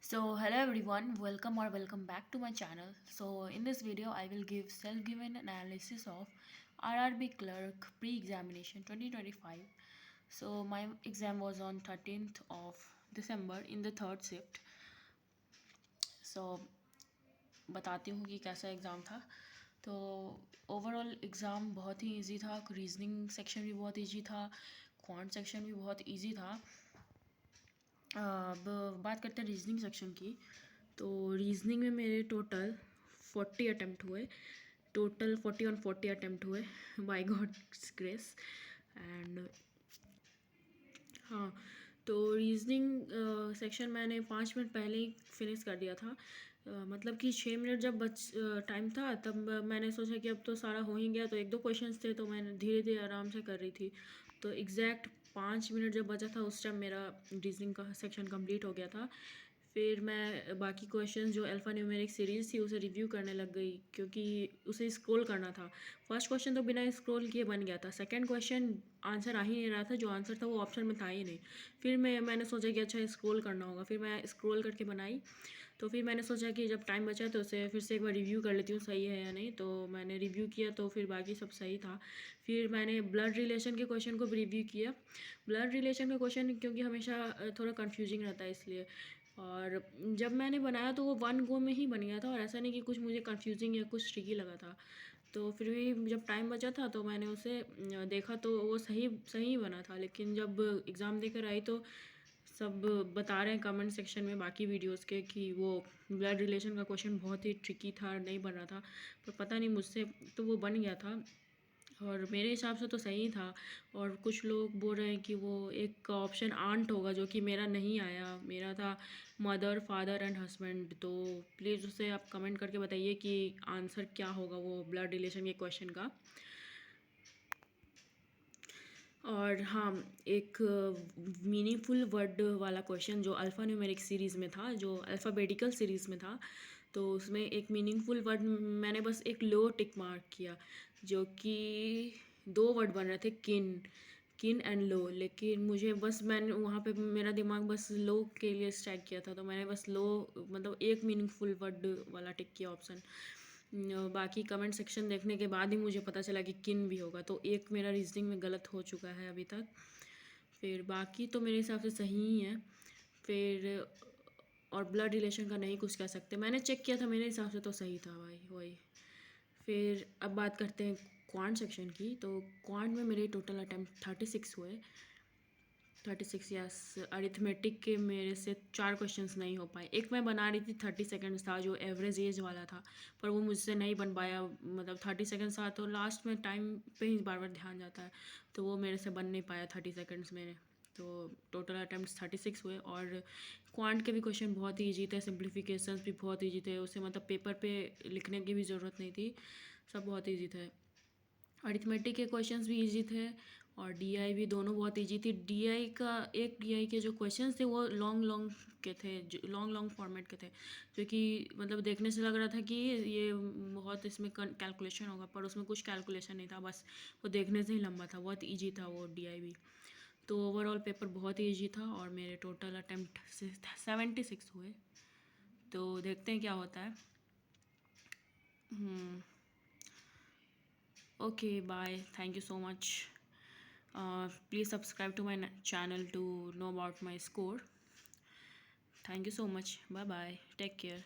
So hello everyone, welcome back to my channel. So in this video I will give self-given analysis of RRB clerk pre-examination 2025. So my exam was on 13th of December in the third shift. So बताती हूँ कि कैसा exam था। तो overall exam बहुत ही easy था, reasoning section भी बहुत इजी था, क्वांट सेक्शन भी बहुत इजी था। अब बात करते हैं रीजनिंग सेक्शन की। तो रीजनिंग में मेरे टोटल 40 अटैम्प्ट हुए, टोटल 40 अटैम्प्ट हुए बाय गॉड्स ग्रेस। एंड हाँ, तो रीजनिंग सेक्शन मैंने 5 मिनट पहले ही फिनिश कर दिया था। मतलब कि 6 मिनट जब टाइम था तब मैंने सोचा कि अब तो सारा हो ही गया, तो एक दो क्वेश्चंस थे तो मैंने धीरे धीरे आराम से कर रही थी। तो एग्जैक्ट 5 मिनट जब बचा था उस टाइम मेरा रीजनिंग का सेक्शन कंप्लीट हो गया था। फिर मैं बाकी क्वेश्चन जो अल्फ़ा न्यूमेरिक सीरीज़ थी उसे रिव्यू करने लग गई, क्योंकि उसे स्क्रॉल करना था। फर्स्ट क्वेश्चन तो बिना स्क्रॉल किए बन गया था, सेकंड क्वेश्चन आंसर आ ही नहीं रहा था, जो आंसर था वो ऑप्शन में था ही नहीं। फिर मैंने सोचा कि अच्छा स्क्रॉल करना होगा, फिर मैं स्क्रॉल करके बनाई। तो फिर मैंने सोचा कि जब टाइम बचा तो उसे फिर से एक बार रिव्यू कर लेती हूँ सही है या नहीं। तो मैंने रिव्यू किया तो फिर बाकी सब सही था। फिर मैंने ब्लड रिलेशन के क्वेश्चन को भी रिव्यू किया। ब्लड रिलेशन का क्वेश्चन क्योंकि हमेशा थोड़ा कन्फ्यूजिंग रहता है इसलिए, और जब मैंने बनाया तो वो वन गो में ही बन गया था, और ऐसा नहीं कि कुछ मुझे कन्फ्यूजिंग या कुछ ट्रिकी लगा था। तो फिर भी जब टाइम बचा था तो मैंने उसे देखा तो वो सही सही बना था। लेकिन जब एग्ज़ाम देकर आई तो सब बता रहे हैं कमेंट सेक्शन में बाकी वीडियोस के कि वो ब्लड रिलेशन का क्वेश्चन बहुत ही ट्रिकी था, नहीं बन रहा था। पर पता नहीं मुझसे तो वो बन गया था, और मेरे हिसाब से तो सही था। और कुछ लोग बोल रहे हैं कि वो एक ऑप्शन आंट होगा, जो कि मेरा नहीं आया, मेरा था मदर फादर एंड हस्बैंड। तो प्लीज़ उसे आप कमेंट करके बताइए कि आंसर क्या होगा वो ब्लड रिलेशन के क्वेश्चन का। और हाँ, एक मीनिंगफुल वर्ड वाला क्वेश्चन जो अल्फ़ा न्यूमेरिक सीरीज़ में था, जो अल्फ़ाबेटिकल सीरीज़ में था, तो उसमें एक मीनिंगफुल वर्ड मैंने बस एक लो टिक मार्क किया, जो कि दो वर्ड बन रहे थे, किन एंड लो। लेकिन मुझे बस मैंने वहाँ पे मेरा दिमाग बस लो के लिए स्ट्राइक किया था, तो मैंने बस लो मतलब एक मीनिंगफुल वर्ड वाला टिक किया ऑप्शन। बाकी कमेंट सेक्शन देखने के बाद ही मुझे पता चला कि किन भी होगा, तो एक मेरा रीजनिंग में गलत हो चुका है अभी तक। फिर बाकी तो मेरे हिसाब से सही ही है। फिर और ब्लड रिलेशन का नहीं कुछ कह सकते, मैंने चेक किया था, मेरे हिसाब से तो सही था भाई वही। फिर अब बात करते हैं क्वांट सेक्शन की। तो क्वांट में मेरे टोटल अटैम्प्ट 36 हुए, 36 यस। अरिथमेटिक के मेरे से 4 क्वेश्चंस नहीं हो पाए। एक मैं बना रही थी 30 सेकेंड्स था, जो एवरेज एज वाला था, पर वो मुझसे नहीं बन पाया। मतलब 30 सेकेंड्स था तो लास्ट में टाइम पे ही बार बार ध्यान जाता है, तो वो मेरे से बन नहीं पाया 30 सेकेंड्स मेरे। तो टोटल अटैम्प्ट 36 हुए। और क्वांट के भी क्वेश्चन बहुत ही ईजी थे, सिंप्लीफिकेशंस भी बहुत ईजी थे, उसे मतलब पेपर पे लिखने की भी ज़रूरत नहीं थी, सब बहुत ईजी थे। अरिथमेटिक के क्वेश्चंस भी इजी थे, और डीआई भी, दोनों बहुत इजी थी। डीआई के जो क्वेश्चंस थे वो लॉन्ग लॉन्ग के थे, लॉन्ग लॉन्ग फॉर्मेट के थे, जो कि मतलब देखने से लग रहा था कि ये बहुत इसमें कैलकुलेशन होगा, पर उसमें कुछ कैलकुलेशन नहीं था, बस वो देखने से ही लंबा था। बहुत ईजी था वो डीआई भी। तो ओवरऑल पेपर बहुत ही ईजी था, और मेरे टोटल अटैम्प्ट से 76 हुए। तो देखते हैं क्या होता है। Okay, bye. Thank you so much. Please subscribe to my channel to know about my score. Thank you so much. Bye bye. Take care.